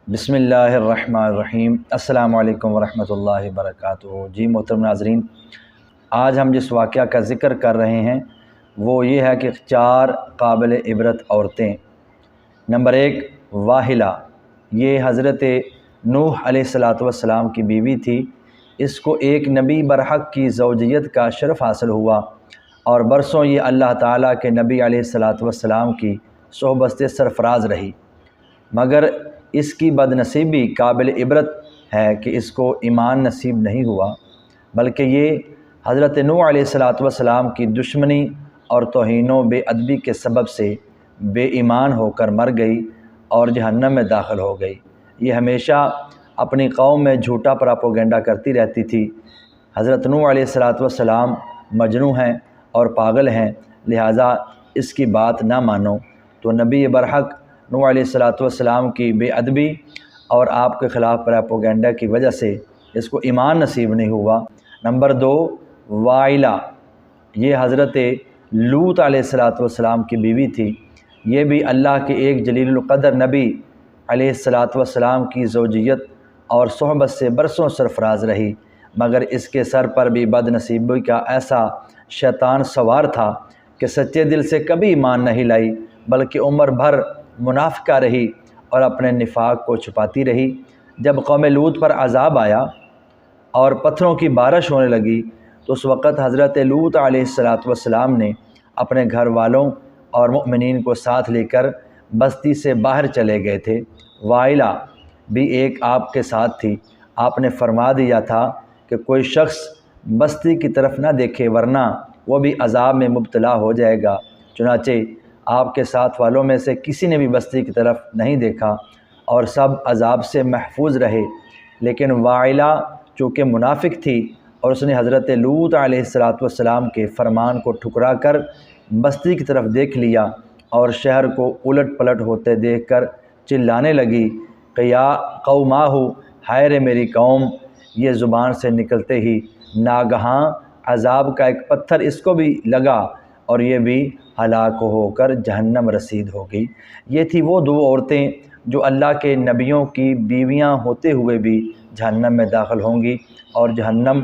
بسم اللہ الرحمن الرحیم۔ السلام علیکم ورحمۃ اللہ وبرکاتہ۔ جی محترم ناظرین، آج ہم جس واقعہ کا ذکر کر رہے ہیں وہ یہ ہے کہ 4 قابل عبرت عورتیں۔ نمبر 1 واحلہ، یہ حضرت نوح علیہ السلام کی بیوی تھی۔ اس کو ایک نبی برحق کی زوجیت کا شرف حاصل ہوا اور برسوں یہ اللہ تعالیٰ کے نبی علیہ السلام کی صحبت سے سرفراز رہی، مگر اس کی بد نصیبی قابل عبرت ہے کہ اس کو ایمان نصیب نہیں ہوا، بلکہ یہ حضرت نوح علیہ السلام کی دشمنی اور توہین و بے ادبی کے سبب سے بے ایمان ہو کر مر گئی اور جہنم میں داخل ہو گئی۔ یہ ہمیشہ اپنی قوم میں جھوٹا پراپوگنڈا کرتی رہتی تھی۔ حضرت نوح علیہ السلام مجنوں ہیں اور پاگل ہیں، لہٰذا اس کی بات نہ مانو۔ تو نبی برحق نوح علیہ السلام کی بے ادبی اور آپ کے خلاف پراپوگنڈا کی وجہ سے اس کو ایمان نصیب نہیں ہوا۔ نمبر 2 وائلہ، یہ حضرت لوط علیہ السلام کی بیوی تھی۔ یہ بھی اللہ کے ایک جلیل القدر نبی علیہ السلام کی زوجیت اور صحبت سے برسوں سرفراز رہی، مگر اس کے سر پر بھی بد نصیبی کا ایسا شیطان سوار تھا کہ سچے دل سے کبھی ایمان نہیں لائی، بلکہ عمر بھر منافقہ رہی اور اپنے نفاق کو چھپاتی رہی۔ جب قوم لوط پر عذاب آیا اور پتھروں کی بارش ہونے لگی تو اس وقت حضرت لوط علیہ السلام نے اپنے گھر والوں اور مؤمنین کو ساتھ لے کر بستی سے باہر چلے گئے تھے۔ وائلہ بھی ایک آپ کے ساتھ تھی۔ آپ نے فرما دیا تھا کہ کوئی شخص بستی کی طرف نہ دیکھے ورنہ وہ بھی عذاب میں مبتلا ہو جائے گا۔ چنانچہ آپ کے ساتھ والوں میں سے کسی نے بھی بستی کی طرف نہیں دیکھا اور سب عذاب سے محفوظ رہے، لیکن وائلہ چونکہ منافق تھی اور اس نے حضرت لوط علیہ السلام کے فرمان کو ٹھکرا کر بستی کی طرف دیکھ لیا اور شہر کو الٹ پلٹ ہوتے دیکھ کر چلانے لگی کہ یا قوماہ، ہائے رے میری قوم۔ یہ زبان سے نکلتے ہی ناگہاں عذاب کا ایک پتھر اس کو بھی لگا اور یہ بھی ہلاک ہو کر جہنم رسید ہو گئی۔ یہ تھی وہ 2 عورتیں جو اللہ کے نبیوں کی بیویاں ہوتے ہوئے بھی جہنم میں داخل ہوں گی اور جہنم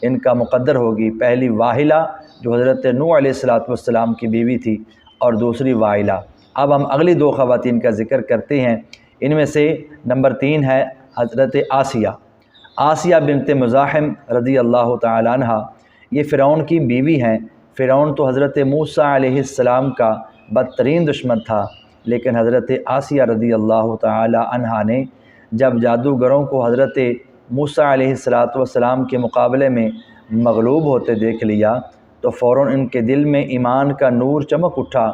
ان کا مقدر ہوگی۔ پہلی واحلہ جو حضرت نوح علیہ السلام کی بیوی تھی اور دوسری وائلہ۔ اب ہم اگلی 2 خواتین کا ذکر کرتے ہیں۔ ان میں سے نمبر 3 ہے حضرت آسیہ بنت مزاحم رضی اللہ تعالی عنہ۔ یہ فرعون کی بیوی ہیں۔ فرعون تو حضرت موسیٰ علیہ السلام کا بدترین دشمن تھا، لیکن حضرت آسیہ رضی اللہ تعالی عنہ نے جب جادوگروں کو حضرت موسیٰ علیہ السلام کے مقابلے میں مغلوب ہوتے دیکھ لیا تو فوراً ان کے دل میں ایمان کا نور چمک اٹھا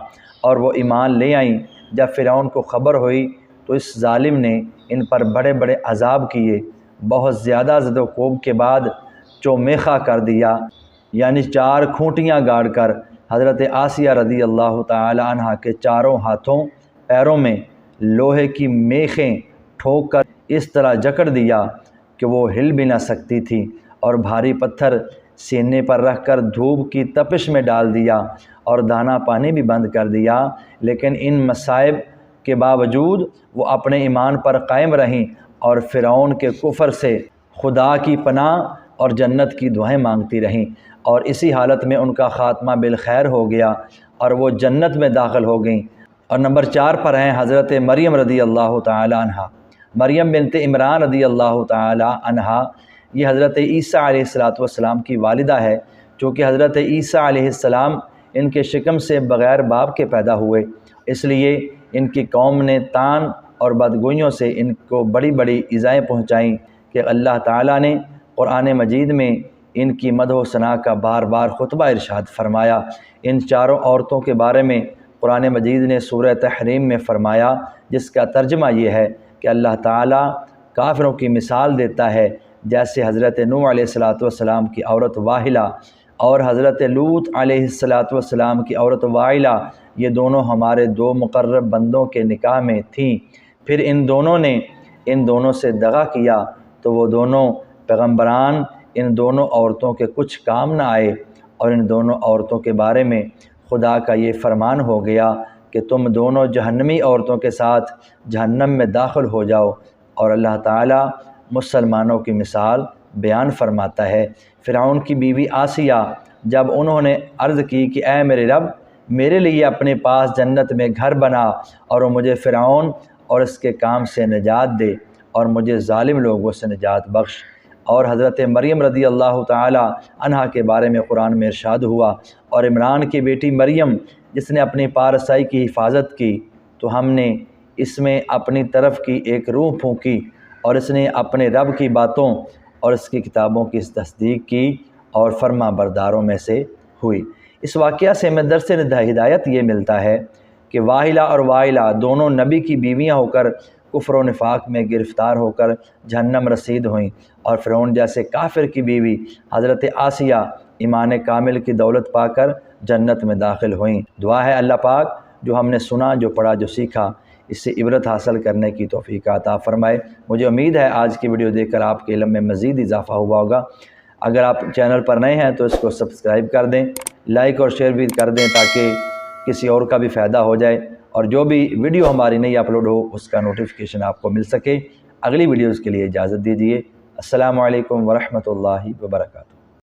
اور وہ ایمان لے آئیں۔ جب فرعون کو خبر ہوئی تو اس ظالم نے ان پر بڑے بڑے عذاب کیے، بہت زیادہ زد و کوب کے بعد چومیخا کر دیا، یعنی 4 کھوٹیاں گاڑ کر حضرت آسیہ رضی اللہ تعالی عنہ کے چاروں ہاتھوں پیروں میں لوہے کی میخیں ٹھوک کر اس طرح جکڑ دیا کہ وہ ہل بھی نہ سکتی تھی، اور بھاری پتھر سینے پر رکھ کر دھوپ کی تپش میں ڈال دیا اور دانا پانی بھی بند کر دیا۔ لیکن ان مصائب کے باوجود وہ اپنے ایمان پر قائم رہیں اور فرعون کے کفر سے خدا کی پناہ اور جنت کی دعائیں مانگتی رہیں، اور اسی حالت میں ان کا خاتمہ بالخیر ہو گیا اور وہ جنت میں داخل ہو گئیں۔ اور نمبر 4 پر ہیں حضرت مریم رضی اللہ تعالی عنہ۔ مریم بنت عمران رضی اللہ تعالی عنہ یہ حضرت عیسیٰ علیہ السلام کی والدہ ہے، چونکہ حضرت عیسیٰ علیہ السلام ان کے شکم سے بغیر باپ کے پیدا ہوئے، اس لیے ان کی قوم نے طعن اور بدگوئیوں سے ان کو بڑی بڑی ایذائیں پہنچائیں کہ اللہ تعالیٰ نے قرآن مجید میں ان کی مدح و ثنا کا بار بار خطبہ ارشاد فرمایا۔ ان 4 عورتوں کے بارے میں قرآن مجید نے سورہ تحریم میں فرمایا، جس کا ترجمہ یہ ہے کہ اللہ تعالیٰ کافروں کی مثال دیتا ہے جیسے حضرت نوح علیہ السلام کی عورت واحلہ اور حضرت لوط علیہ السلام کی عورت وائلہ، یہ دونوں ہمارے 2 مقرب بندوں کے نکاح میں تھیں، پھر ان دونوں نے ان دونوں سے دغا کیا تو وہ دونوں پیغمبران ان دونوں عورتوں کے کچھ کام نہ آئے، اور ان دونوں عورتوں کے بارے میں خدا کا یہ فرمان ہو گیا کہ تم دونوں جہنمی عورتوں کے ساتھ جہنم میں داخل ہو جاؤ۔ اور اللہ تعالیٰ مسلمانوں کی مثال بیان فرماتا ہے۔ فرعون کی بیوی آسیہ جب انہوں نے عرض کی کہ اے میرے رب، میرے لیے اپنے پاس جنت میں گھر بنا اور مجھے فرعون اور اس کے کام سے نجات دے اور مجھے ظالم لوگوں سے نجات بخش۔ اور حضرت مریم رضی اللہ تعالی عنہا کے بارے میں قرآن میں ارشاد ہوا، اور عمران کی بیٹی مریم جس نے اپنی پارسائی کی حفاظت کی تو ہم نے اس میں اپنی طرف کی ایک روح پھونکی اور اس نے اپنے رب کی باتوں اور اس کی کتابوں کی تصدیق کی اور فرما برداروں میں سے ہوئی۔ اس واقعہ سے ہمیں درس ہدایت یہ ملتا ہے کہ واحلہ اور وائلہ دونوں نبی کی بیویاں ہو کر کفر و نفاق میں گرفتار ہو کر جہنم رسید ہوئیں، اور فرعون جیسے کافر کی بیوی حضرت آسیہ ایمان کامل کی دولت پا کر جنت میں داخل ہوئیں۔ دعا ہے اللہ پاک جو ہم نے سنا، جو پڑھا، جو سیکھا، اس سے عبرت حاصل کرنے کی توفیق عطا فرمائے۔ مجھے امید ہے آج کی ویڈیو دیکھ کر آپ کے علم میں مزید اضافہ ہوا ہوگا۔ اگر آپ چینل پر نئے ہیں تو اس کو سبسکرائب کر دیں، لائک اور شیئر بھی کر دیں تاکہ کسی اور کا بھی فائدہ ہو جائے، اور جو بھی ویڈیو ہماری نئی اپلوڈ ہو اس کا نوٹیفیکیشن آپ کو مل سکے۔ اگلی ویڈیوز کے لیے اجازت دیجیے۔ السلام علیکم ورحمۃ اللہ وبرکاتہ۔